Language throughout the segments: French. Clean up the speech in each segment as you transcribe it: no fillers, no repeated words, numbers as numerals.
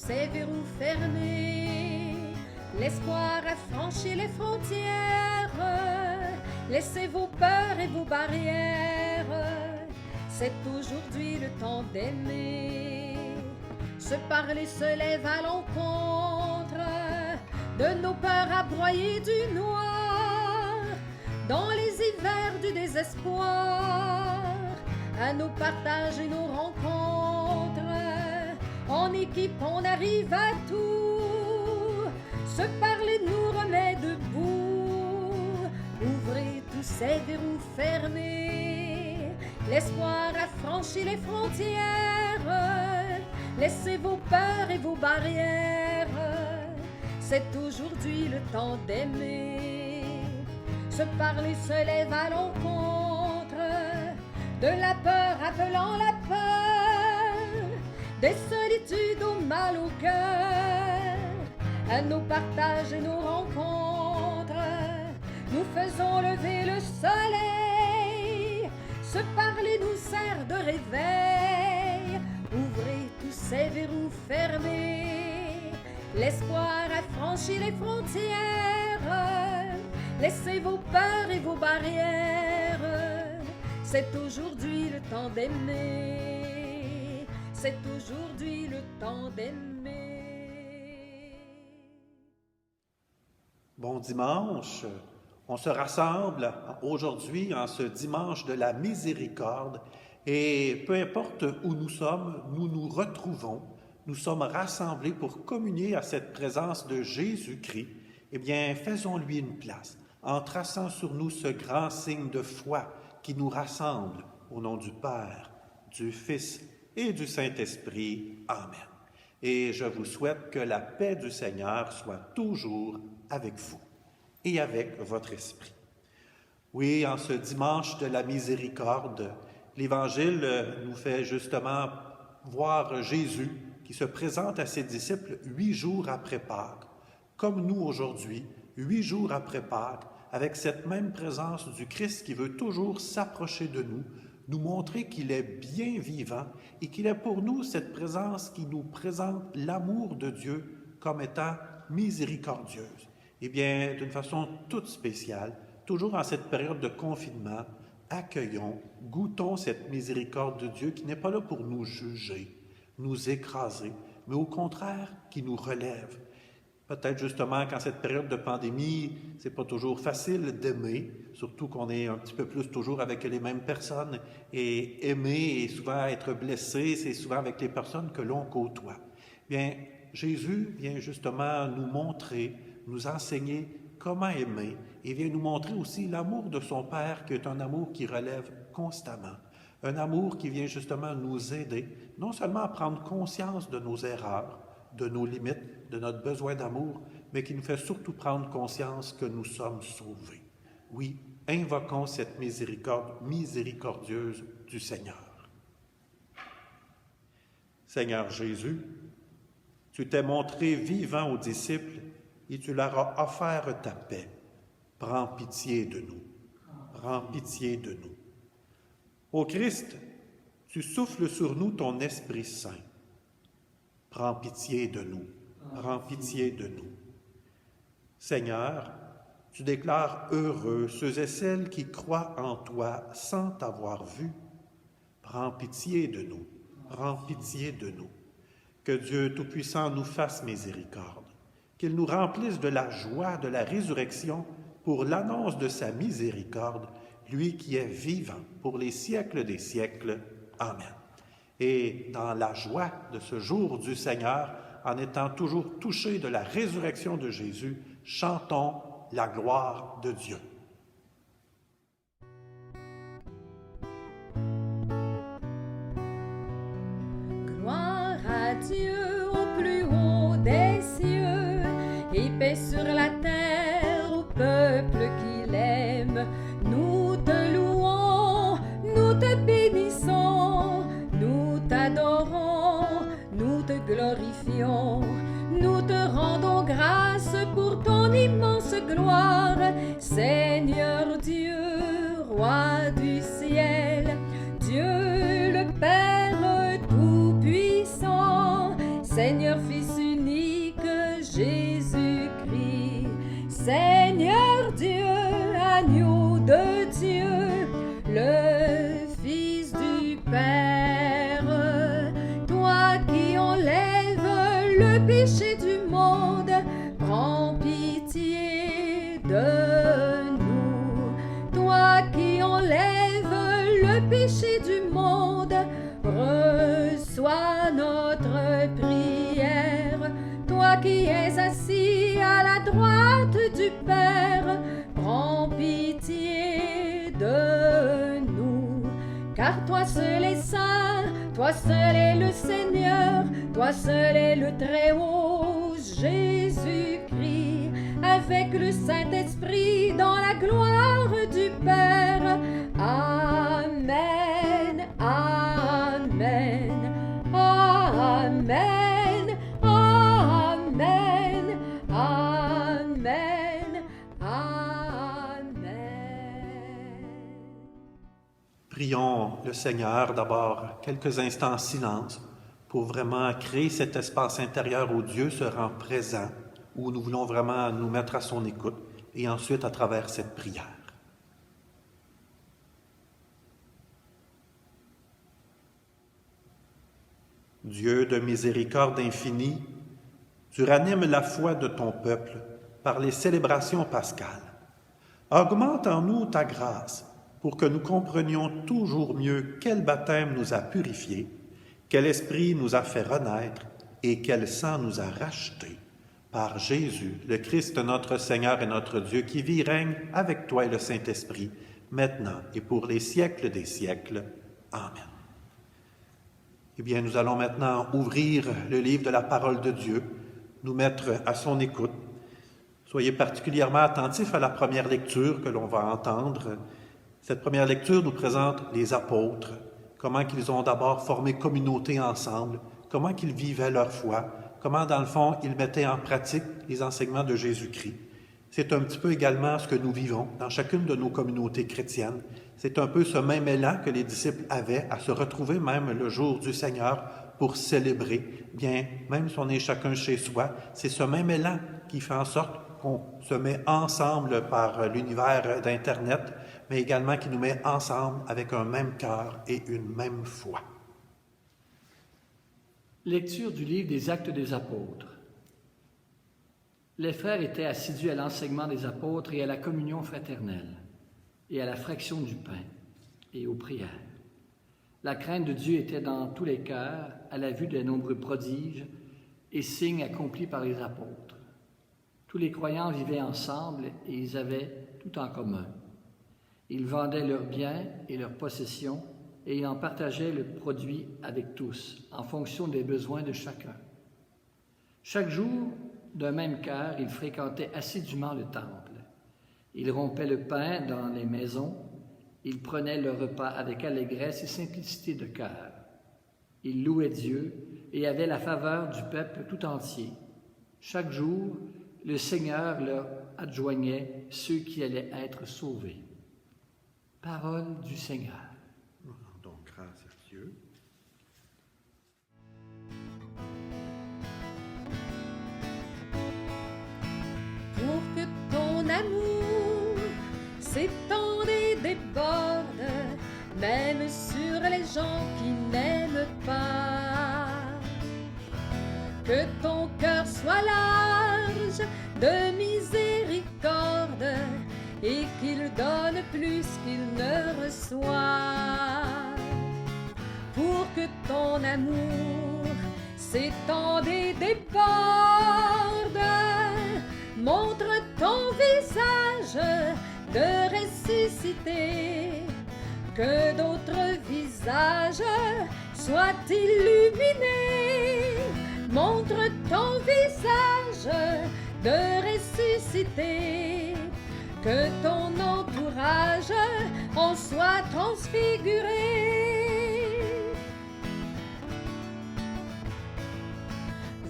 ces verrous fermés. L'espoir a franchi les frontières. Laissez vos peurs et vos barrières. C'est aujourd'hui le temps d'aimer. Se parler se lève à l'encontre de nos peurs à broyer du noir. Dans les hivers du désespoir, à nos partages et nos rencontres, en équipe on arrive à tout. Se parler nous remet debout. Ouvrez tous ces verrous fermés. L'espoir a franchi les frontières. Laissez vos peurs et vos barrières. C'est aujourd'hui le temps d'aimer. Se parler se lève à l'encontre de la peur appelant la peur, des solitudes au mal au cœur, à nos partages et nos rencontres, nous faisons lever le soleil. Se parler nous sert de réveil. Ouvrez tous ces verrous fermés. L'espoir a franchi les frontières. Laissez vos peurs et vos barrières. C'est aujourd'hui le temps d'aimer. C'est aujourd'hui le temps d'aimer. Bon dimanche. On se rassemble aujourd'hui en ce dimanche de la miséricorde et peu importe où nous sommes, nous nous retrouvons. Nous sommes rassemblés pour communier à cette présence de Jésus-Christ. Eh bien, faisons-lui une place en traçant sur nous ce grand signe de foi qui nous rassemble au nom du Père, du Fils et du Saint-Esprit. Amen. Et je vous souhaite que la paix du Seigneur soit toujours avec vous et avec votre esprit. Oui, en ce dimanche de la miséricorde, l'Évangile nous fait justement voir Jésus qui se présente à ses disciples 8 jours après Pâques, comme nous aujourd'hui, 8 jours après Pâques, avec cette même présence du Christ qui veut toujours s'approcher de nous, nous montrer qu'il est bien vivant et qu'il est pour nous cette présence qui nous présente l'amour de Dieu comme étant miséricordieuse. Eh bien, d'une façon toute spéciale, toujours en cette période de confinement, accueillons, goûtons cette miséricorde de Dieu qui n'est pas là pour nous juger, nous écraser, mais au contraire qui nous relève. Peut-être justement qu'en cette période de pandémie, c'est pas toujours facile d'aimer, surtout qu'on est un petit peu plus toujours avec les mêmes personnes. Et aimer et souvent être blessé, c'est souvent avec les personnes que l'on côtoie. Bien, Jésus vient justement nous montrer, nous enseigner comment aimer et vient nous montrer aussi l'amour de son Père qui est un amour qui relève constamment. Un amour qui vient justement nous aider, non seulement à prendre conscience de nos erreurs, de nos limites, de notre besoin d'amour, mais qui nous fait surtout prendre conscience que nous sommes sauvés. Oui, invoquons cette miséricorde miséricordieuse du Seigneur. Seigneur Jésus, tu t'es montré vivant aux disciples et tu leur as offert ta paix. Prends pitié de nous. Prends pitié de nous. Ô Christ, tu souffles sur nous ton Esprit Saint. Prends pitié de nous. Prends pitié de nous. Seigneur, tu déclares heureux ceux et celles qui croient en toi sans t'avoir vu. Prends pitié de nous. Prends pitié de nous. Que Dieu Tout-Puissant nous fasse miséricorde, qu'il nous remplisse de la joie de la résurrection pour l'annonce de sa miséricorde, lui qui est vivant pour les siècles des siècles. Amen. Et dans la joie de ce jour du Seigneur, en étant toujours touchés de la résurrection de Jésus, chantons la gloire de Dieu. Gloire à Dieu au plus haut des cieux, et paix sur la terre au peuple qu'il aime. Nous te louons, nous te bénissons, nous t'adorons, nous te glorifions, nous te rendons grâce pour ton immense gloire. Seigneur Dieu, roi du ciel, Dieu le Père Tout-Puissant, Seigneur Fils le péché du monde, prends pitié de nous. Toi qui enlèves le péché du monde, reçois notre prière. Toi qui es assis à la droite du Père, prends pitié de nous. Car toi seul est saint, toi seul est le Seigneur, toi seul est le Très-Haut, Jésus-Christ, avec le Saint-Esprit dans la gloire du Père. Amen, amen, amen, amen, amen, amen. Prions le Seigneur d'abord quelques instants en silence pour vraiment créer cet espace intérieur où Dieu se rend présent, où nous voulons vraiment nous mettre à son écoute, et ensuite à travers cette prière. Dieu de miséricorde infinie, tu ranimes la foi de ton peuple par les célébrations pascales. Augmente en nous ta grâce pour que nous comprenions toujours mieux quel baptême nous a purifiés, quel esprit nous a fait renaître et quel sang nous a rachetés. Par Jésus, le Christ notre Seigneur et notre Dieu, qui vit et règne avec toi et le Saint-Esprit, maintenant et pour les siècles des siècles. Amen. Eh bien, nous allons maintenant ouvrir le livre de la parole de Dieu, nous mettre à son écoute. Soyez particulièrement attentifs à la première lecture que l'on va entendre. Cette première lecture nous présente les apôtres, comment qu'ils ont d'abord formé communauté ensemble, comment qu'ils vivaient leur foi, comment, dans le fond, ils mettaient en pratique les enseignements de Jésus-Christ. C'est un petit peu également ce que nous vivons dans chacune de nos communautés chrétiennes. C'est un peu ce même élan que les disciples avaient à se retrouver même le jour du Seigneur pour célébrer. Bien, même si on est chacun chez soi, c'est ce même élan qui fait en sorte qu'on se met ensemble par l'univers d'Internet, mais également qui nous met ensemble avec un même cœur et une même foi. Lecture du livre des Actes des Apôtres. Les frères étaient assidus à l'enseignement des apôtres et à la communion fraternelle, et à la fraction du pain, et aux prières. La crainte de Dieu était dans tous les cœurs, à la vue des nombreux prodiges et signes accomplis par les apôtres. Tous les croyants vivaient ensemble et ils avaient tout en commun. Ils vendaient leurs biens et leurs possessions et ils en partageaient le produit avec tous, en fonction des besoins de chacun. Chaque jour, d'un même cœur, ils fréquentaient assidûment le temple. Ils rompaient le pain dans les maisons, ils prenaient leur repas avec allégresse et simplicité de cœur. Ils louaient Dieu et avaient la faveur du peuple tout entier. Chaque jour, le Seigneur leur adjoignait ceux qui allaient être sauvés. Parole du Seigneur. Nous rendons grâce à Dieu. Pour que ton amour s'étende et déborde, même sur les gens qui n'aiment pas. Que ton cœur soit large de miséricorde et qu'il donne plus qu'il ne reçoit. Pour que ton amour s'étende et déborde, montre ton visage de ressuscité, que d'autres visages soient illuminés. Montre ton visage de ressuscité, que ton entourage en soit transfiguré.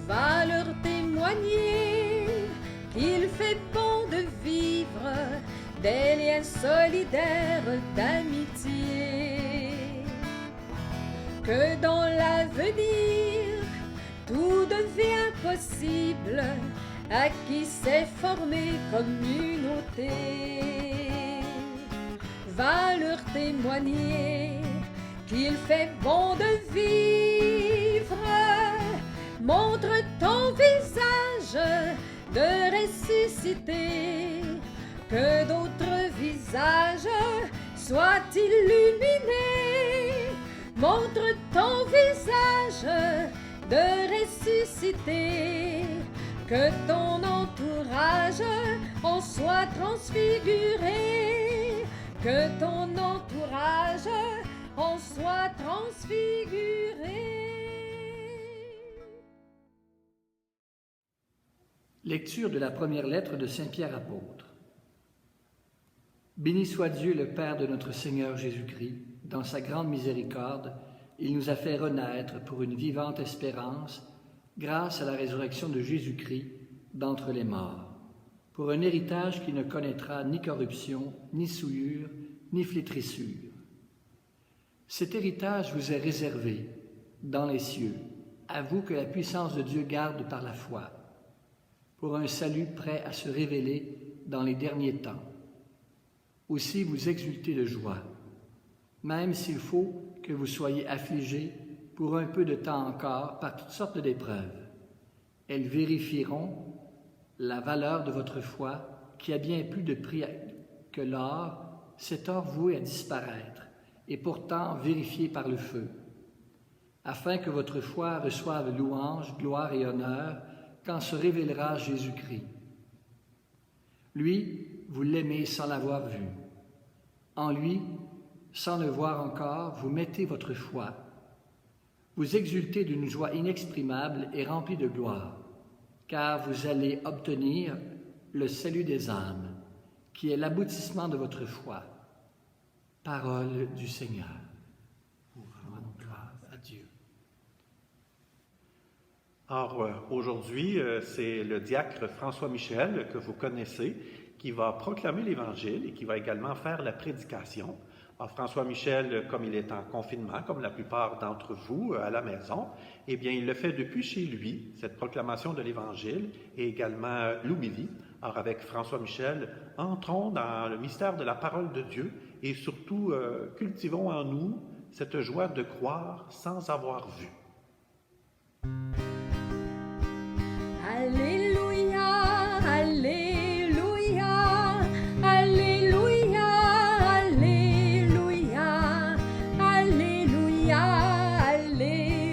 Va leur témoigner qu'il fait bon de vivre des liens solidaires d'amitié, que dans l'avenir tout devient possible à qui s'est formé communauté. Va leur témoigner qu'il fait bon de vivre, montre montre ton visage de ressuscité, que d'autres visages soient illuminés. Montre ton visage de ressuscité, que ton entourage en soit transfiguré, que ton entourage en soit transfiguré. Lecture de la première lettre de Saint Pierre apôtre. Béni soit Dieu le Père de notre Seigneur Jésus-Christ. Dans sa grande miséricorde, il nous a fait renaître pour une vivante espérance grâce à la résurrection de Jésus-Christ d'entre les morts, pour un héritage qui ne connaîtra ni corruption, ni souillure, ni flétrissure. Cet héritage vous est réservé dans les cieux, à vous que la puissance de Dieu garde par la foi, pour un salut prêt à se révéler dans les derniers temps. Aussi vous exultez de joie, même s'il faut que vous soyez affligés pour un peu de temps encore par toutes sortes d'épreuves. Elles vérifieront la valeur de votre foi, qui a bien plus de prix que l'or, cet or voué à disparaître, et pourtant vérifié par le feu, afin que votre foi reçoive louange, gloire et honneur quand se révélera Jésus-Christ. Lui, vous l'aimez sans l'avoir vu. En lui, sans le voir encore, vous mettez votre foi. Vous exultez d'une joie inexprimable et remplie de gloire, car vous allez obtenir le salut des âmes, qui est l'aboutissement de votre foi. Parole du Seigneur. Rendons gloire à Dieu. Alors, aujourd'hui, c'est le diacre François Michel, que vous connaissez, qui va proclamer l'Évangile et qui va également faire la prédication. Alors, François Michel, comme il est en confinement, comme la plupart d'entre vous à la maison, eh bien, il le fait depuis chez lui, cette proclamation de l'Évangile et également l'homélie. Alors, avec François Michel, entrons dans le mystère de la parole de Dieu et surtout cultivons en nous cette joie de croire sans avoir vu. Alléluia, Alléluia, Alléluia, Alléluia, Alléluia,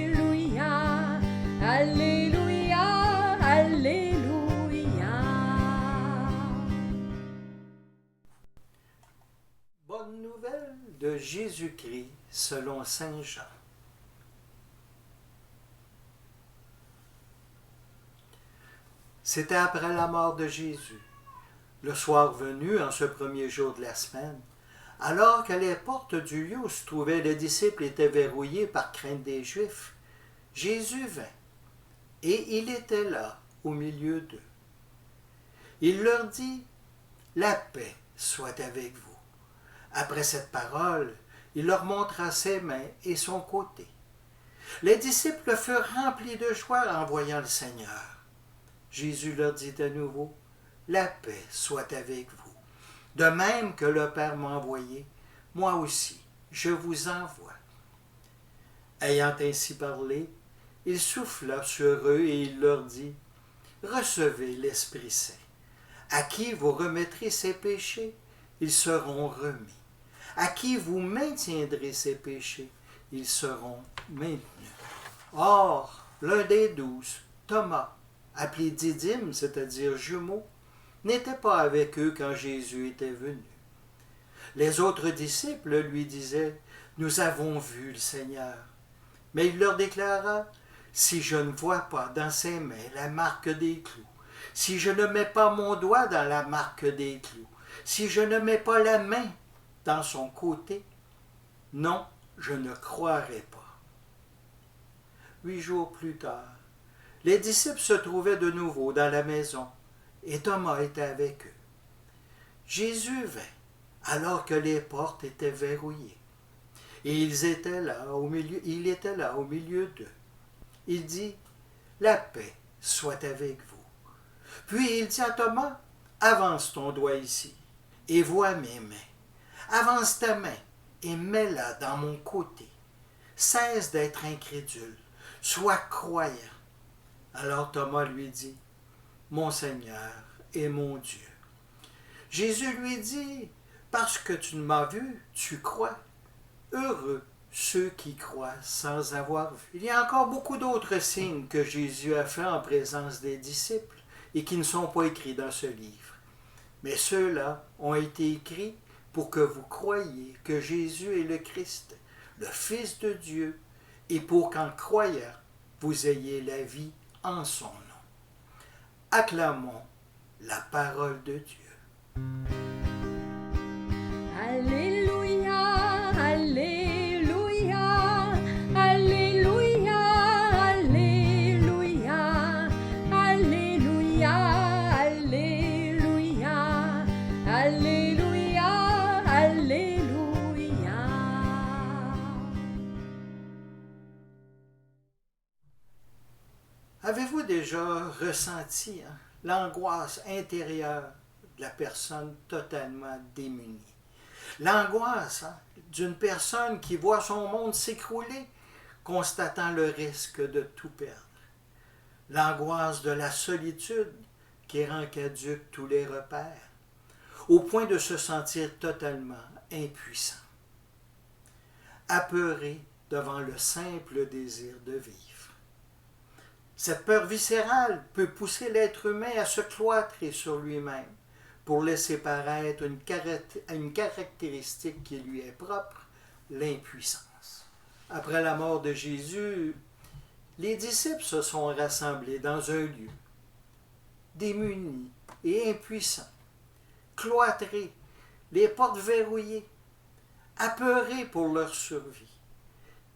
Alléluia, Alléluia, Alléluia. Bonne nouvelle de Jésus-Christ selon Saint Jean. C'était après la mort de Jésus, le soir venu, en ce premier jour de la semaine, alors que les portes du lieu où se trouvaient les disciples étaient verrouillées par crainte des Juifs. Jésus vint, et il était là, au milieu d'eux. Il leur dit, « La paix soit avec vous. » Après cette parole, il leur montra ses mains et son côté. Les disciples furent remplis de joie en voyant le Seigneur. Jésus leur dit à nouveau, « La paix soit avec vous. De même que le Père m'a envoyé, moi aussi, je vous envoie. » Ayant ainsi parlé, il souffla sur eux et il leur dit, « Recevez l'Esprit Saint. À qui vous remettrez ses péchés, ils seront remis. À qui vous maintiendrez ses péchés, ils seront maintenus. » Or, l'un des 12, Thomas, appelé Didyme, c'est-à-dire jumeau, n'était pas avec eux quand Jésus était venu. Les autres disciples lui disaient, « Nous avons vu le Seigneur. » Mais il leur déclara, « Si je ne vois pas dans ses mains la marque des clous, si je ne mets pas mon doigt dans la marque des clous, si je ne mets pas la main dans son côté, non, je ne croirai pas. » 8 jours plus tard, les disciples se trouvaient de nouveau dans la maison, et Thomas était avec eux. Jésus vint, alors que les portes étaient verrouillées, et il était là au milieu d'eux. Il dit, « La paix soit avec vous. » Puis il dit à Thomas, « Avance ton doigt ici, et vois mes mains. Avance ta main, et mets-la dans mon côté. Cesse d'être incrédule, sois croyant. » Alors Thomas lui dit, « Mon Seigneur et mon Dieu. » Jésus lui dit, « Parce que tu m'as vu, tu crois. Heureux ceux qui croient sans avoir vu. » Il y a encore beaucoup d'autres signes que Jésus a fait en présence des disciples et qui ne sont pas écrits dans ce livre. Mais ceux-là ont été écrits pour que vous croyiez que Jésus est le Christ, le Fils de Dieu, et pour qu'en croyant, vous ayez la vie en son nom. Acclamons la parole de Dieu. Alléluia, Alléluia, Alléluia, Alléluia, Alléluia, Alléluia, Alléluia, Alléluia. Avez-vous déjà ressenti l'angoisse intérieure de la personne totalement démunie? L'angoisse d'une personne qui voit son monde s'écrouler, constatant le risque de tout perdre. L'angoisse de la solitude qui rend caduque tous les repères, au point de se sentir totalement impuissant. Apeuré devant le simple désir de vivre. Cette peur viscérale peut pousser l'être humain à se cloîtrer sur lui-même pour laisser paraître une caractéristique qui lui est propre, l'impuissance. Après la mort de Jésus, les disciples se sont rassemblés dans un lieu, démunis et impuissants, cloîtrés, les portes verrouillées, apeurés pour leur survie.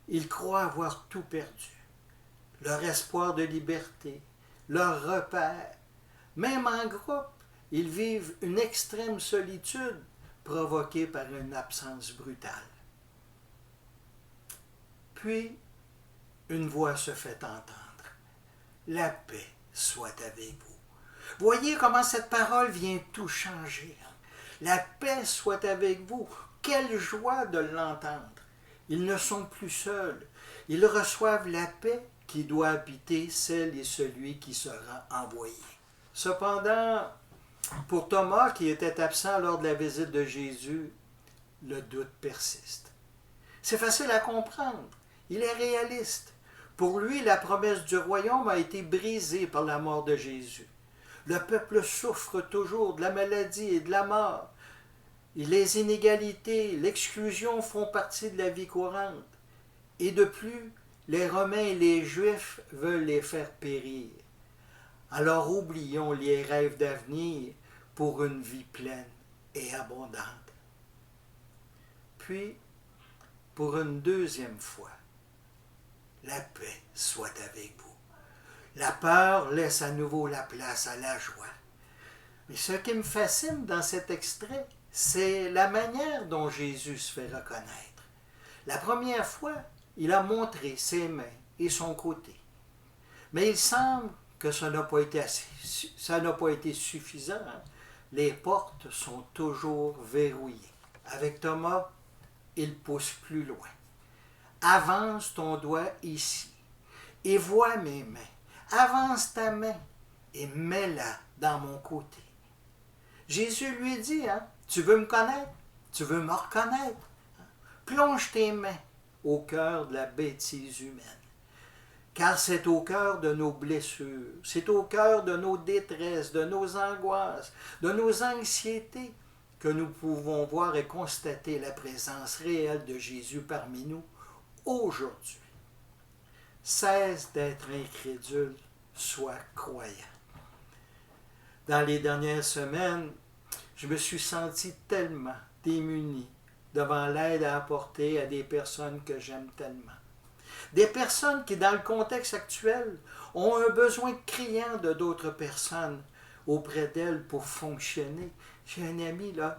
Ils croient avoir tout perdu. Leur espoir de liberté, leur repère. Même en groupe, ils vivent une extrême solitude provoquée par une absence brutale. Puis, une voix se fait entendre. La paix soit avec vous. Voyez comment cette parole vient tout changer. La paix soit avec vous. Quelle joie de l'entendre. Ils ne sont plus seuls. Ils reçoivent la paix qui doit habiter celle et celui qui sera envoyé. Cependant, pour Thomas, qui était absent lors de la visite de Jésus, le doute persiste. C'est facile à comprendre. Il est réaliste. Pour lui, la promesse du royaume a été brisée par la mort de Jésus. Le peuple souffre toujours de la maladie et de la mort. Et les inégalités, l'exclusion font partie de la vie courante. Et de plus, les Romains et les Juifs veulent les faire périr. Alors oublions les rêves d'avenir pour une vie pleine et abondante. Puis, pour une deuxième fois, la paix soit avec vous. La peur laisse à nouveau la place à la joie. Mais ce qui me fascine dans cet extrait, c'est la manière dont Jésus se fait reconnaître. La première fois, il a montré ses mains et son côté. Mais il semble que ça n'a pas été suffisant. Les portes sont toujours verrouillées. Avec Thomas, il pousse plus loin. Avance ton doigt ici et vois mes mains. Avance ta main et mets-la dans mon côté. Jésus lui dit, tu veux me connaître? Tu veux me reconnaître? Plonge tes mains au cœur de la bêtise humaine. Car c'est au cœur de nos blessures, c'est au cœur de nos détresses, de nos angoisses, de nos anxiétés que nous pouvons voir et constater la présence réelle de Jésus parmi nous aujourd'hui. Cesse d'être incrédule, sois croyant. Dans les dernières semaines, je me suis senti tellement démuni devant l'aide à apporter à des personnes que j'aime tellement. Des personnes qui, dans le contexte actuel, ont un besoin criant de d'autres personnes auprès d'elles pour fonctionner. J'ai un ami, là,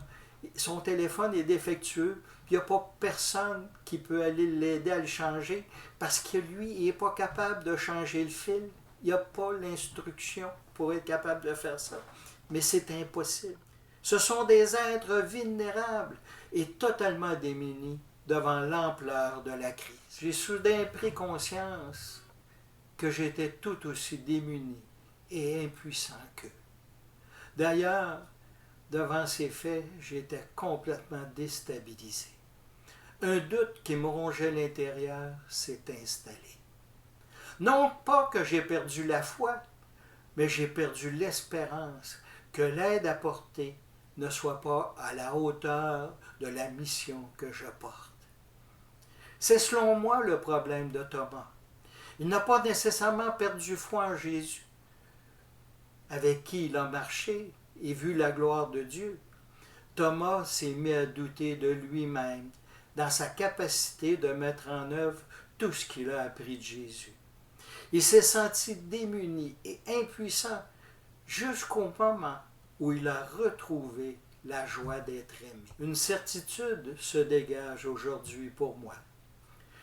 son téléphone est défectueux, puis il n'y a pas personne qui peut aller l'aider à le changer parce que lui, il n'est pas capable de changer le fil. Il n'y a pas l'instruction pour être capable de faire ça. Mais c'est impossible. Ce sont des êtres vulnérables et totalement démunis devant l'ampleur de la crise. J'ai soudain pris conscience que j'étais tout aussi démuni et impuissant qu'eux. D'ailleurs, devant ces faits, j'étais complètement déstabilisé. Un doute qui me rongeait l'intérieur s'est installé. Non pas que j'ai perdu la foi, mais j'ai perdu l'espérance que l'aide apportée ne soit pas à la hauteur de la mission que je porte. C'est selon moi le problème de Thomas. Il n'a pas nécessairement perdu foi en Jésus, avec qui il a marché et vu la gloire de Dieu. Thomas s'est mis à douter de lui-même, dans sa capacité de mettre en œuvre tout ce qu'il a appris de Jésus. Il s'est senti démuni et impuissant jusqu'au moment où il a retrouvé la joie d'être aimé. Une certitude se dégage aujourd'hui pour moi.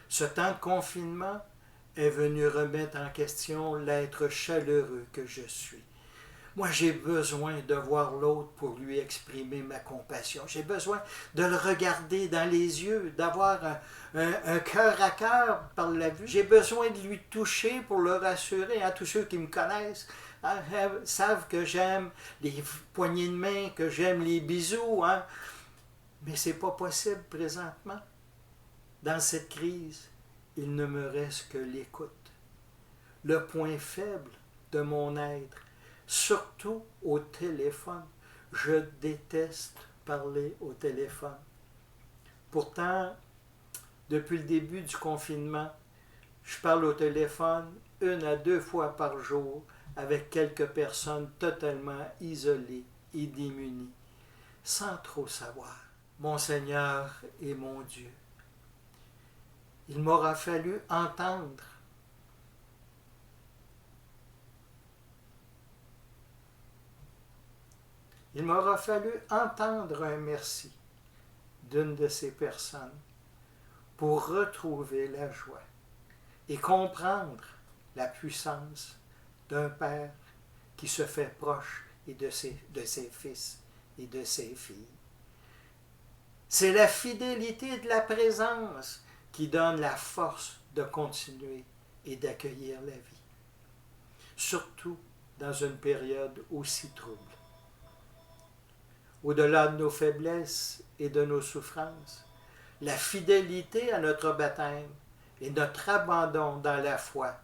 Ce temps de confinement est venu remettre en question l'être chaleureux que je suis. Moi, j'ai besoin de voir l'autre pour lui exprimer ma compassion. J'ai besoin de le regarder dans les yeux, d'avoir un cœur à cœur par la vue. J'ai besoin de lui toucher pour le rassurer. Tous ceux qui me connaissent savent que j'aime les poignées de main, que j'aime les bisous. Mais ce n'est pas possible présentement. Dans cette crise, il ne me reste que l'écoute. Le point faible de mon être, surtout au téléphone. Je déteste parler au téléphone. Pourtant, depuis le début du confinement, je parle au téléphone 1 à 2 fois par jour avec quelques personnes totalement isolées et démunies, sans trop savoir. Mon Seigneur et mon Dieu, il m'aura fallu entendre un merci d'une de ces personnes pour retrouver la joie et comprendre la puissance d'un Père qui se fait proche et de ses fils et de ses filles. C'est la fidélité de la présence qui donne la force de continuer et d'accueillir la vie, surtout dans une période aussi trouble. Au-delà de nos faiblesses et de nos souffrances, la fidélité à notre baptême et notre abandon dans la foi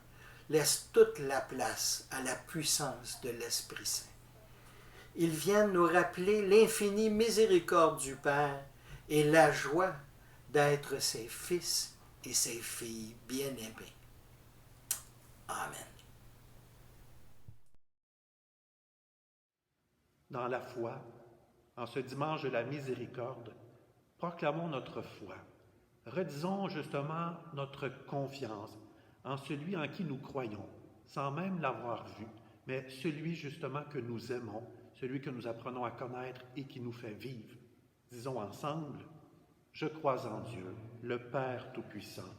laissent toute la place à la puissance de l'Esprit Saint. Ils viennent nous rappeler l'infinie miséricorde du Père et la joie d'être ses fils et ses filles bien-aimés. Amen. Dans la foi, en ce dimanche de la miséricorde, proclamons notre foi. Redisons justement notre confiance en celui en qui nous croyons, sans même l'avoir vu, mais celui justement que nous aimons, celui que nous apprenons à connaître et qui nous fait vivre. Disons ensemble, je crois en Dieu, le Père Tout-Puissant,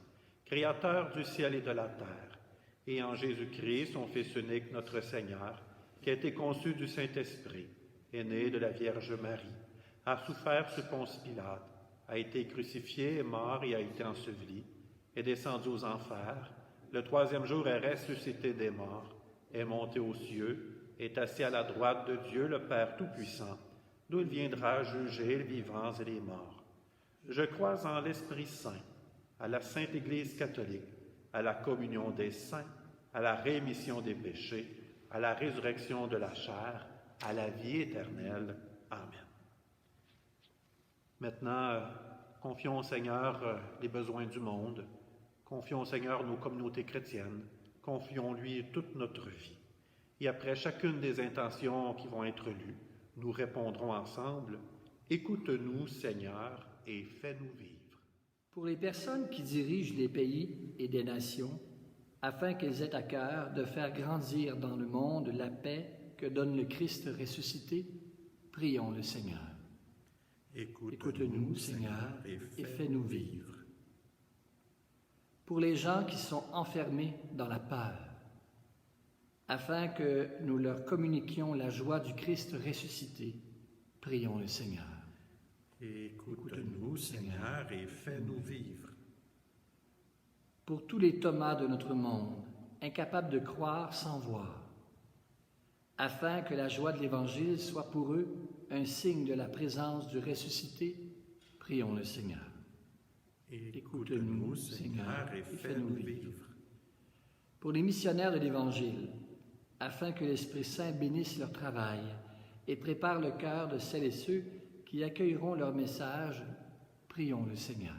Créateur du ciel et de la terre, et en Jésus-Christ, son Fils unique, notre Seigneur, qui a été conçu du Saint-Esprit, est né de la Vierge Marie, a souffert sous Ponce Pilate, a été crucifié, est mort et a été enseveli, est descendu aux enfers, le 3e jour est ressuscité des morts, est monté aux cieux, est assis à la droite de Dieu, le Père Tout-Puissant, d'où il viendra juger les vivants et les morts. Je crois en l'Esprit Saint, à la Sainte Église catholique, à la communion des saints, à la rémission des péchés, à la résurrection de la chair, à la vie éternelle. Amen. Maintenant, confions au Seigneur les besoins du monde, confions au Seigneur nos communautés chrétiennes, confions-lui toute notre vie. Et après chacune des intentions qui vont être lues, nous répondrons ensemble, « Écoute-nous, Seigneur, et fais-nous vivre. » Pour les personnes qui dirigent les pays et des nations, afin qu'elles aient à cœur de faire grandir dans le monde la paix que donne le Christ ressuscité, prions le Seigneur. Écoute-nous, Seigneur, et fais-nous vivre. Pour les gens qui sont enfermés dans la peur, afin que nous leur communiquions la joie du Christ ressuscité, prions le Seigneur. Écoute-nous, Seigneur, et fais-nous vivre. Pour tous les Thomas de notre monde, incapables de croire sans voir, afin que la joie de l'Évangile soit pour eux un signe de la présence du ressuscité. Prions le Seigneur. Écoute-nous, Seigneur, et fais-nous vivre. Pour les missionnaires de l'Évangile, afin que l'Esprit Saint bénisse leur travail et prépare le cœur de celles et ceux qui accueilleront leur message, prions le Seigneur.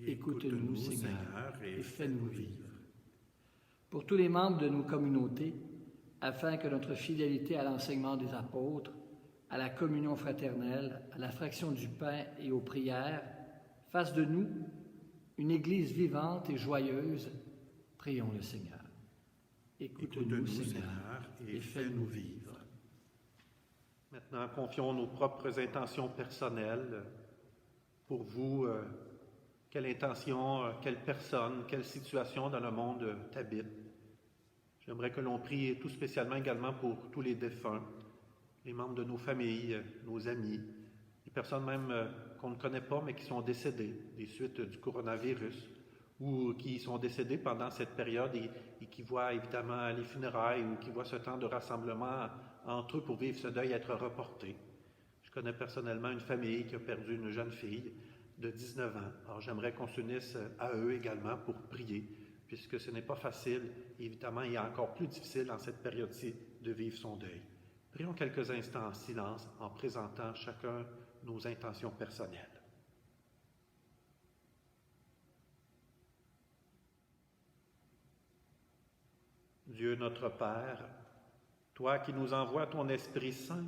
Écoute-nous, Seigneur, et fais-nous vivre. Pour tous les membres de nos communautés, afin que notre fidélité à l'enseignement des apôtres, à la communion fraternelle, à la fraction du pain et aux prières, fasse de nous une Église vivante et joyeuse, prions le Seigneur. Écoute-nous, Seigneur, et fais-nous vivre. Maintenant, confions nos propres intentions personnelles. Pour vous, quelle intention, quelle personne, quelle situation dans le monde t'habite? J'aimerais que l'on prie tout spécialement également pour tous les défunts, les membres de nos familles, nos amis, les personnes même qu'on ne connaît pas mais qui sont décédées des suites du coronavirus ou qui sont décédés pendant cette période et qui voient évidemment les funérailles ou qui voient ce temps de rassemblement entre eux pour vivre ce deuil être reporté. Je connais personnellement une famille qui a perdu une jeune fille de 19 ans. Alors j'aimerais qu'on s'unisse à eux également pour prier, puisque ce n'est pas facile, évidemment, et encore plus difficile en cette période-ci de vivre son deuil. Prions quelques instants en silence en présentant chacun nos intentions personnelles. Dieu notre Père, toi qui nous envoies ton Esprit Saint,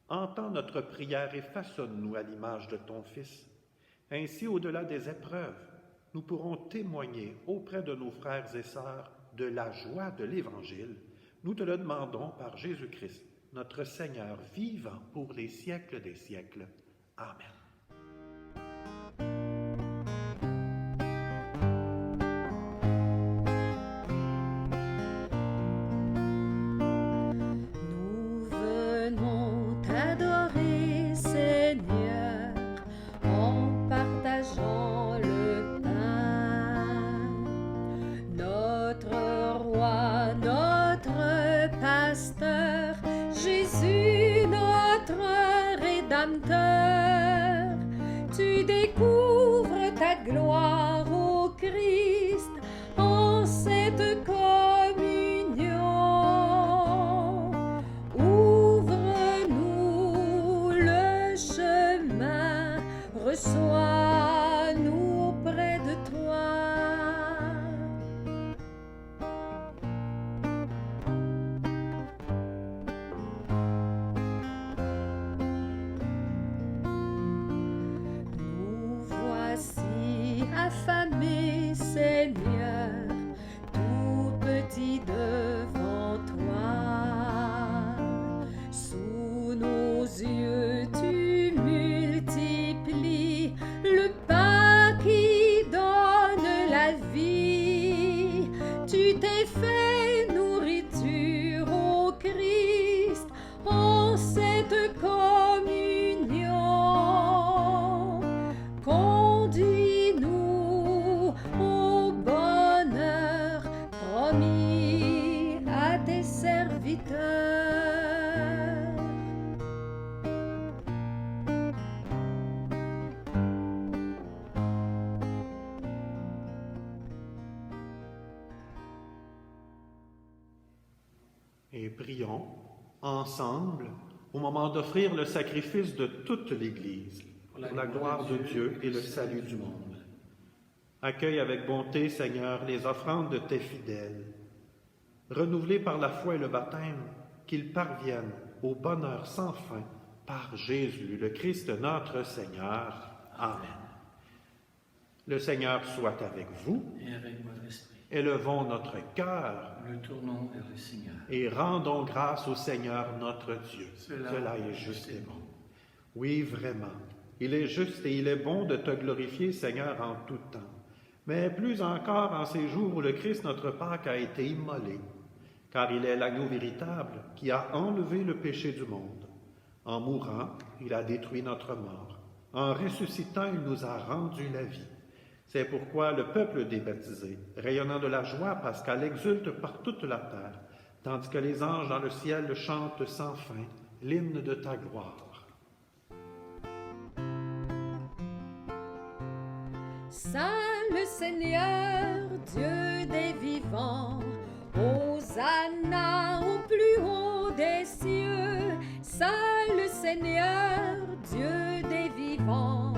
entends notre prière et façonne-nous à l'image de ton Fils. Ainsi, au-delà des épreuves, nous pourrons témoigner auprès de nos frères et sœurs de la joie de l'Évangile. Nous te le demandons par Jésus-Christ, notre Seigneur vivant pour les siècles des siècles. Amen. Nous venons t'adorer, Seigneur, en partageant le pain. Notre roi, notre pasteur, Jésus, notre Rédempteur, tu découvres ta gloire au Christ en cette communion. Ouvre-nous le chemin, reçois-nous auprès de toi. Nous voici affamés, Seigneur, tout petits devant toi. Sous nos yeux, tu multiplies le pain qui donne la vie. Tu t'es fait nourriture au Christ en cette communion. Conduis-nous au bonheur promis à tes serviteurs. Et prions ensemble au moment d'offrir le sacrifice de toute l'Église pour la gloire de Dieu et le salut du monde. Accueille avec bonté, Seigneur, les offrandes de tes fidèles. Renouvelés par la foi et le baptême, qu'ils parviennent au bonheur sans fin par Jésus, le Christ notre Seigneur. Amen. Le Seigneur soit avec vous. Et avec votre esprit, Élevons notre cœur le tournons vers le Seigneur. et rendons grâce au Seigneur notre Dieu. Cela est juste et bon. Oui, vraiment, il est juste et il est bon de te glorifier, Seigneur, en tout temps. Mais plus encore en ces jours où le Christ, notre Pâque, a été immolé, car il est l'agneau véritable qui a enlevé le péché du monde. En mourant, il a détruit notre mort. En ressuscitant, il nous a rendu la vie. C'est pourquoi le peuple des baptisés, rayonnant de la joie pascale, exulte par toute la terre, tandis que les anges dans le ciel chantent sans fin l'hymne de ta gloire. Saint le Seigneur, Dieu des vivants, Hosanna au plus haut des cieux. Saint le Seigneur, Dieu des vivants,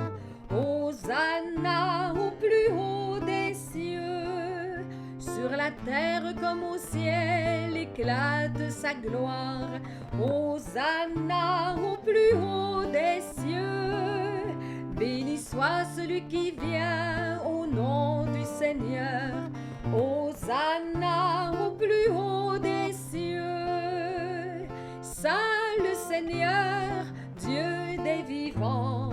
Hosanna au plus haut des cieux. Sur la terre comme au ciel éclate sa gloire, Hosanna au plus haut des cieux. Béni soit celui qui vient au nom du Seigneur, Hosanna au plus haut des cieux. Saint le Seigneur, Dieu des vivants,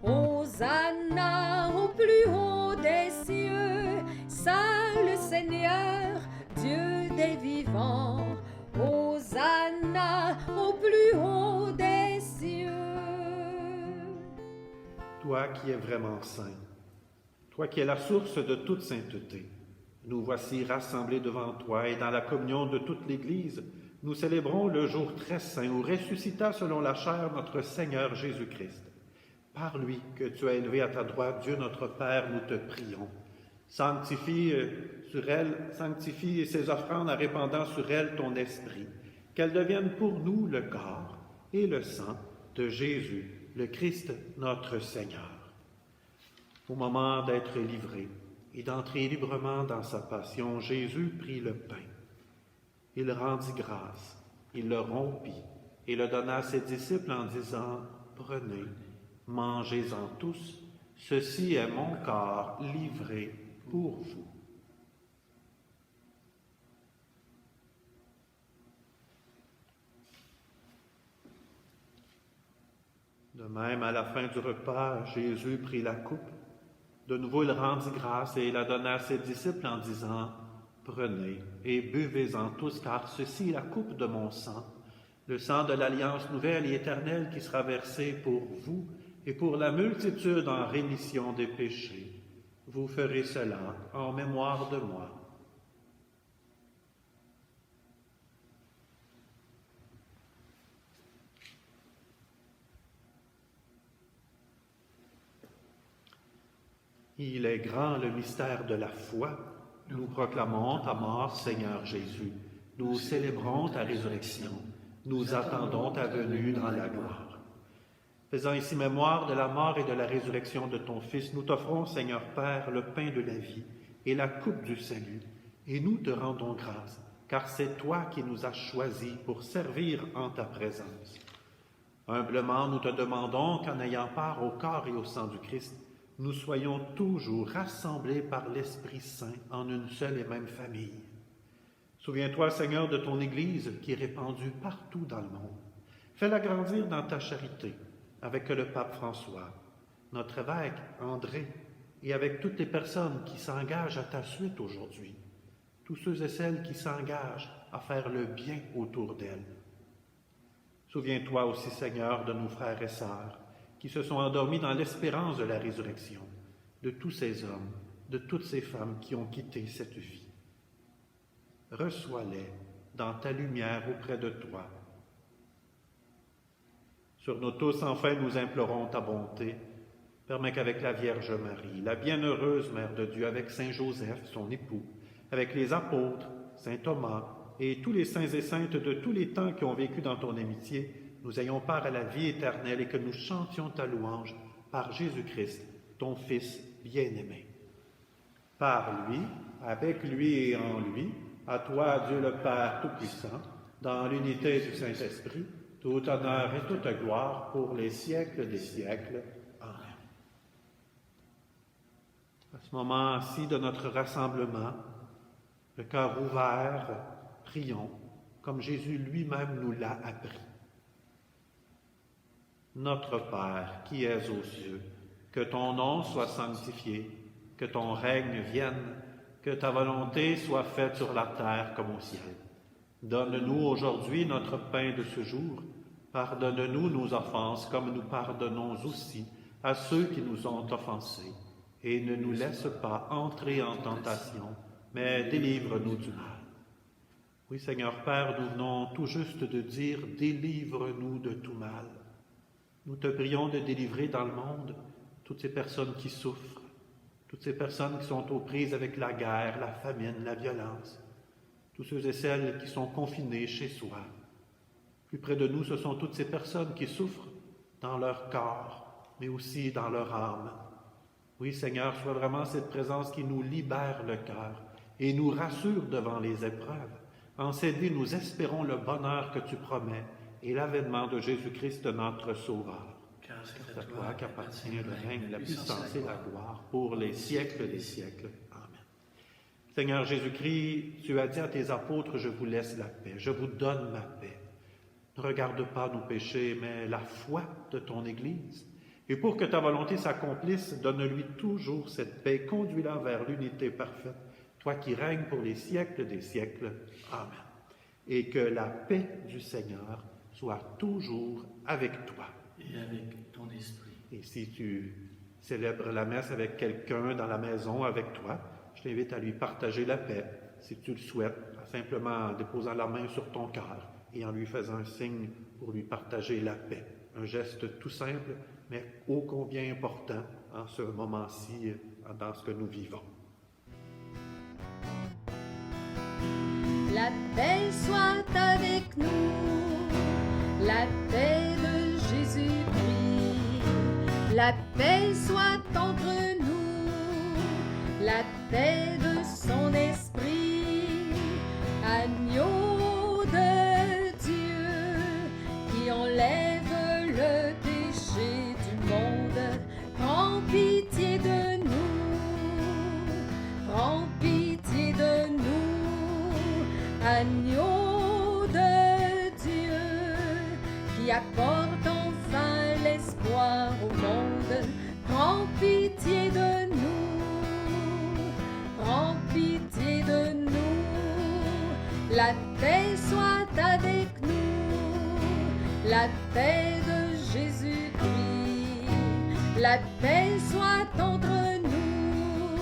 Hosanna au plus haut des cieux. Saint le Seigneur, Dieu des vivants, Hosanna au plus haut des cieux. Toi qui es vraiment saint, toi qui es la source de toute sainteté, nous voici rassemblés devant toi et dans la communion de toute l'Église, nous célébrons le jour très saint où ressuscita selon la chair notre Seigneur Jésus-Christ. Par lui que tu as élevé à ta droite, Dieu notre Père, nous te prions. Sanctifie ces offrandes en répandant sur elles ton esprit, qu'elles deviennent pour nous le corps et le sang de Jésus, le Christ notre Seigneur. Au moment d'être livré et d'entrer librement dans sa passion, Jésus prit le pain. Il rendit grâce, il le rompit et le donna à ses disciples en disant « Prenez, mangez-en tous, ceci est mon corps livré pour vous. » De même, à la fin du repas, Jésus prit la coupe. De nouveau, il rendit grâce et la donna à ses disciples en disant « Prenez et buvez-en tous, car ceci est la coupe de mon sang, le sang de l'alliance nouvelle et éternelle qui sera versé pour vous et pour la multitude en rémission des péchés. Vous ferez cela en mémoire de moi. » Il est grand le mystère de la foi. Nous proclamons ta mort, Seigneur Jésus. Nous célébrons ta résurrection. Nous attendons ta venue dans la gloire. Faisant ici mémoire de la mort et de la résurrection de ton Fils, nous t'offrons, Seigneur Père, le pain de la vie et la coupe du salut, et nous te rendons grâce, car c'est toi qui nous as choisis pour servir en ta présence. Humblement, nous te demandons qu'en ayant part au corps et au sang du Christ, nous soyons toujours rassemblés par l'Esprit Saint en une seule et même famille. Souviens-toi, Seigneur, de ton Église qui est répandue partout dans le monde. Fais-la grandir dans ta charité, avec le pape François, notre évêque André, et avec toutes les personnes qui s'engagent à ta suite aujourd'hui, tous ceux et celles qui s'engagent à faire le bien autour d'elle. Souviens-toi aussi, Seigneur, de nos frères et sœurs, qui se sont endormis dans l'espérance de la résurrection, de tous ces hommes, de toutes ces femmes qui ont quitté cette vie. Reçois-les dans ta lumière auprès de toi. Sur nous tous, enfin, nous implorons ta bonté. Permets qu'avec la Vierge Marie, la bienheureuse Mère de Dieu, avec Saint Joseph, son époux, avec les apôtres, Saint Thomas et tous les saints et saintes de tous les temps qui ont vécu dans ton amitié, nous ayons part à la vie éternelle et que nous chantions ta louange par Jésus-Christ, ton Fils bien-aimé. Par lui, avec lui et en lui, à toi, Dieu le Père Tout-Puissant, dans l'unité du Saint-Esprit, tout honneur et toute gloire pour les siècles des siècles. Amen. À ce moment-ci de notre rassemblement, le cœur ouvert, prions comme Jésus lui-même nous l'a appris. Notre Père, qui es aux cieux, que ton nom soit sanctifié, que ton règne vienne, que ta volonté soit faite sur la terre comme au ciel. Donne-nous aujourd'hui notre pain de ce jour. Pardonne-nous nos offenses comme nous pardonnons aussi à ceux qui nous ont offensés. et ne nous laisse pas entrer en tentation, mais délivre-nous du mal. Oui, Seigneur Père, nous venons tout juste de dire « Délivre-nous de tout mal ». Nous te prions de délivrer dans le monde toutes ces personnes qui souffrent, toutes ces personnes qui sont aux prises avec la guerre, la famine, la violence, tous ceux et celles qui sont confinés chez soi. Plus près de nous, ce sont toutes ces personnes qui souffrent dans leur corps, mais aussi dans leur âme. Oui, Seigneur, sois vraiment cette présence qui nous libère le cœur et nous rassure devant les épreuves. En ces nuits, nous espérons le bonheur que tu promets et l'avènement de Jésus-Christ, notre Sauveur. Car C'est à toi qu'appartient le règne, la puissance et la gloire pour les siècles des siècles. Amen. Seigneur Jésus-Christ, tu as dit à tes apôtres, je vous laisse la paix, je vous donne ma paix. Ne regarde pas nos péchés, mais la foi de ton Église. Et pour que ta volonté s'accomplisse, donne-lui toujours cette paix, conduis-la vers l'unité parfaite, toi qui règnes pour les siècles des siècles. Amen. Et que la paix du Seigneur soit toujours avec toi. Et avec ton esprit. Et si tu célèbres la messe avec quelqu'un dans la maison avec toi, je t'invite à lui partager la paix, si tu le souhaites, simplement en déposant la main sur ton cœur et en lui faisant un signe pour lui partager la paix. Un geste tout simple, mais ô combien important en ce moment-ci, dans ce que nous vivons. La paix soit avec nous, la paix de Jésus-Christ. La paix soit entre nous, la paix de son esprit. Agneau de Dieu qui enlève le péché du monde, prends pitié de nous, prends pitié de nous. Agneau de Dieu qui apporte enfin l'espoir au monde, prends pitié de nous, prends pitié de nous. La paix soit avec nous, la paix de Jésus-Christ. La paix soit entre nous,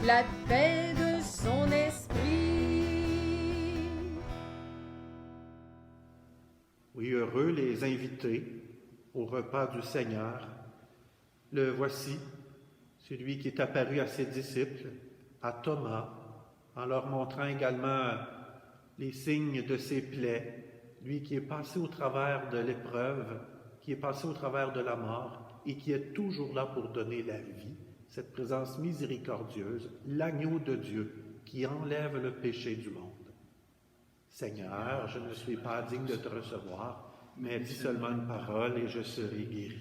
la paix de son esprit. Oui, heureux les invités au repas du Seigneur. Le voici, celui qui est apparu à ses disciples, à Thomas, en leur montrant également les signes de ses plaies, lui qui est passé au travers de l'épreuve, qui est passé au travers de la mort et qui est toujours là pour donner la vie, cette présence miséricordieuse, l'agneau de Dieu qui enlève le péché du monde. Seigneur, je ne suis pas digne de te recevoir, mais dis seulement une parole et je serai guéri.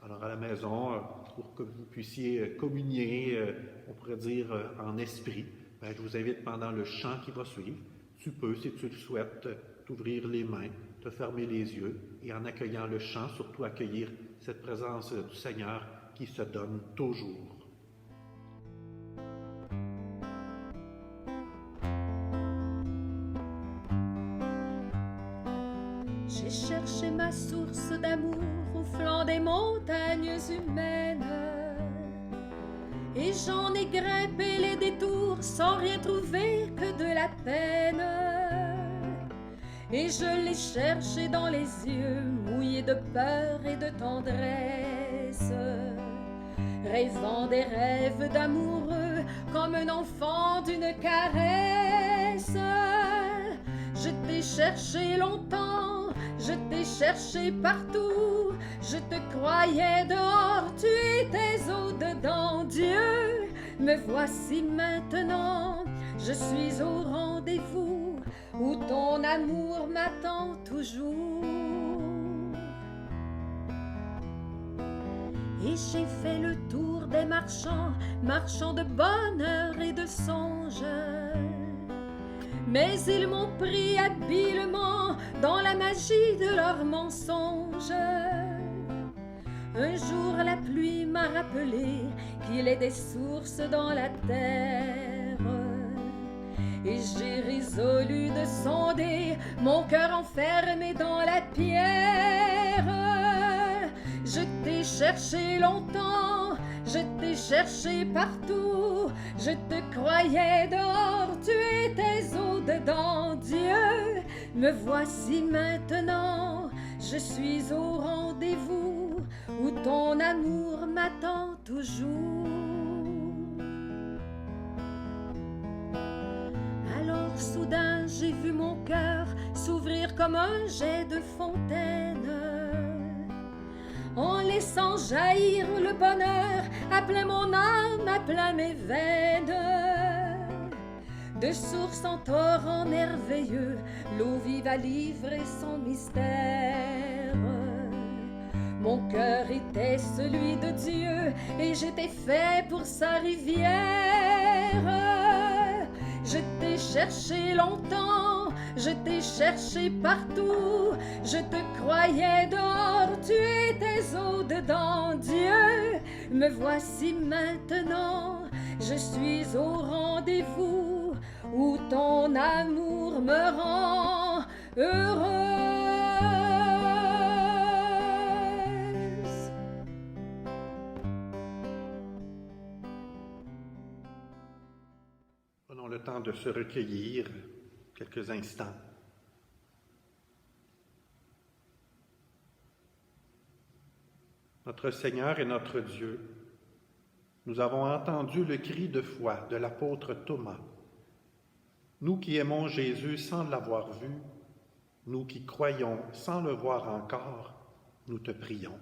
Alors à la maison, pour que vous puissiez communier, on pourrait dire en esprit, je vous invite pendant le chant qui va suivre, tu peux, si tu le souhaites, t'ouvrir les mains, te fermer les yeux et en accueillant le chant, surtout accueillir cette présence du Seigneur qui se donne toujours. J'ai cherché ma source d'amour au flanc des montagnes humaines et j'en ai grimpé les détours sans rien trouver que de la peine. Et je l'ai cherché dans les yeux mouillés de peur et de tendresse, rêvant des rêves d'amoureux comme un enfant d'une caresse. Je t'ai cherché longtemps, je t'ai cherché partout, je te croyais dehors, tu étais au-dedans. Dieu, me voici maintenant, je suis au rendez-vous où ton amour m'attend toujours. Et j'ai fait le tour des marchands, marchands de bonheur et de songes. Mais ils m'ont pris habilement dans la magie de leurs mensonges. Un jour la pluie m'a rappelé qu'il est des sources dans la terre. Et j'ai résolu de sonder mon cœur enfermé dans la pierre. Je t'ai cherché longtemps, Je t'ai cherché partout, je te croyais dehors, tu étais au-dedans. Dieu, me voici maintenant, je suis au rendez-vous où ton amour m'attend toujours. Alors soudain j'ai vu mon cœur s'ouvrir comme un jet de fontaine, en laissant jaillir le bonheur, appelait mon âme à plein mes veines. De source en torrent merveilleux, l'eau vive a livré son mystère. Mon cœur était celui de Dieu et j'étais fait pour sa rivière. Je t'ai cherché longtemps, je t'ai cherché partout, je te croyais dehors, tu étais au-dedans. Dieu, me voici maintenant, je suis au rendez-vous où ton amour me rend heureuse. Prenons le temps de se recueillir quelques instants. Notre Seigneur et notre Dieu, nous avons entendu le cri de foi de l'apôtre Thomas. Nous qui aimons Jésus sans l'avoir vu, nous qui croyons sans le voir encore, nous te prions.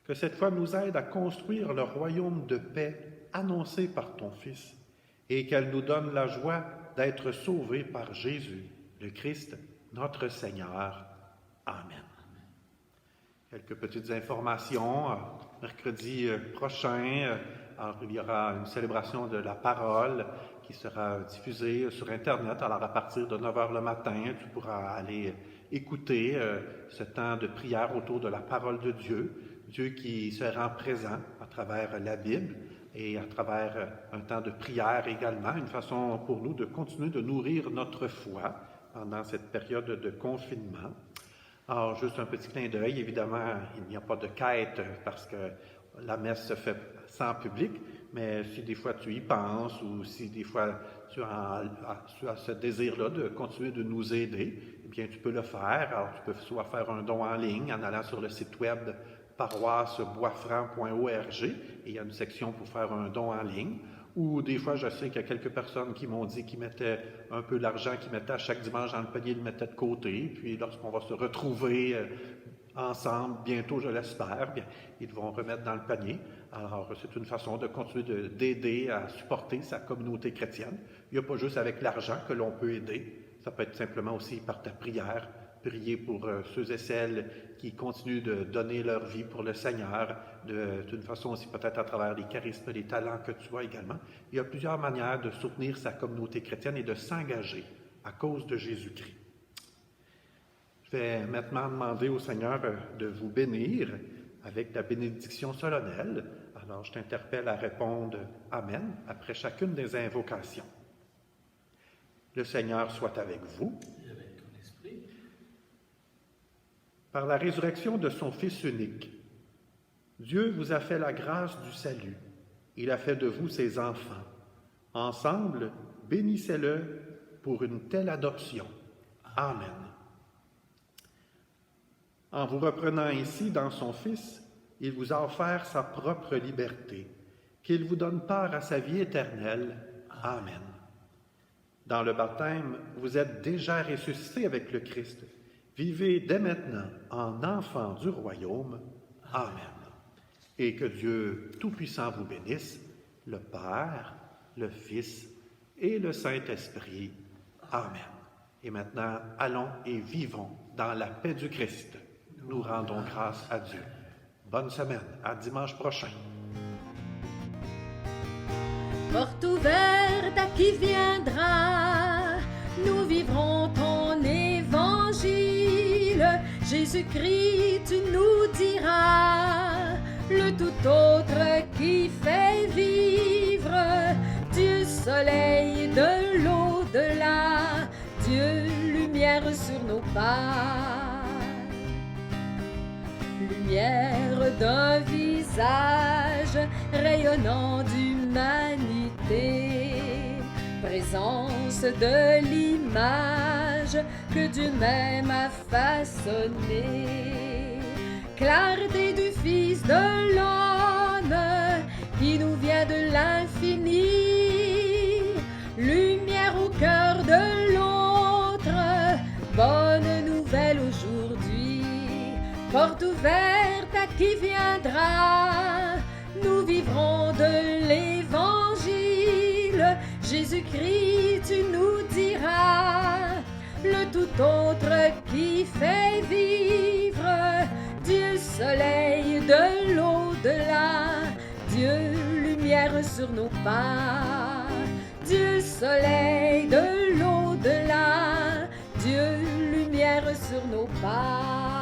Que cette foi nous aide à construire le royaume de paix annoncé par ton Fils et qu'elle nous donne la joie d'être sauvés par Jésus, le Christ, notre Seigneur. Amen. Quelques petites informations. Mercredi prochain, il y aura une célébration de la parole qui sera diffusée sur Internet. Alors, à partir de 9 h le matin, tu pourras aller écouter ce temps de prière autour de la parole de Dieu. Dieu qui se rend présent à travers la Bible et à travers un temps de prière également, une façon pour nous de continuer de nourrir notre foi pendant cette période de confinement. Alors, juste un petit clin d'œil, évidemment, il n'y a pas de quête parce que la messe se fait sans public, mais si des fois tu y penses ou si des fois tu as ce désir-là de continuer de nous aider, eh bien, tu peux le faire. Alors, tu peux soit faire un don en ligne en allant sur le site web paroisseboisfranc.org et il y a une section pour faire un don en ligne. Ou des fois, je sais qu'il y a quelques personnes qui m'ont dit qu'ils mettaient un peu d'argent, qu'ils mettaient à chaque dimanche dans le panier, ils le mettaient de côté. Puis lorsqu'on va se retrouver ensemble, bientôt je l'espère, bien, ils vont remettre dans le panier. Alors, c'est une façon de continuer d'aider à supporter sa communauté chrétienne. Il n'y a pas juste avec l'argent que l'on peut aider. Ça peut être simplement aussi par ta prière. Prier pour ceux et celles qui continuent de donner leur vie pour le Seigneur, d'une façon aussi peut-être à travers les charismes, les talents que tu as également. Il y a plusieurs manières de soutenir sa communauté chrétienne et de s'engager à cause de Jésus-Christ. Je vais maintenant demander au Seigneur de vous bénir avec la bénédiction solennelle. Alors, je t'interpelle à répondre « Amen » après chacune des invocations. Le Seigneur soit avec vous. Par la résurrection de son Fils unique, Dieu vous a fait la grâce du salut. Il a fait de vous ses enfants. Ensemble, bénissez-le pour une telle adoption. Amen. En vous reprenant ainsi dans son Fils, il vous a offert sa propre liberté, qu'il vous donne part à sa vie éternelle. Amen. Dans le baptême, vous êtes déjà ressuscités avec le Christ. Vivez dès maintenant en enfants du royaume. Amen. Et que Dieu Tout-Puissant vous bénisse, le Père, le Fils et le Saint-Esprit. Amen. Et maintenant, allons et vivons dans la paix du Christ. Nous rendons grâce à Dieu. Bonne semaine. À dimanche prochain. Porte ouverte à qui viendra, nous vivrons ton évangile. Jésus-Christ, tu nous diras le tout autre qui fait vivre. Dieu soleil de l'au-delà, Dieu lumière sur nos pas, lumière d'un visage visage rayonnant d'humanité, présence de l'image que Dieu même a façonnée, clarté du Fils de l'homme qui nous vient de l'infini, lumière au cœur de l'autre, bonne nouvelle aujourd'hui, porte ouverte à qui viendra, nous vivrons de l'Évangile, Jésus-Christ tu nous diras, le tout autre qui fait vivre, Dieu soleil de l'au-delà, Dieu lumière sur nos pas, Dieu soleil de l'au-delà, Dieu lumière sur nos pas.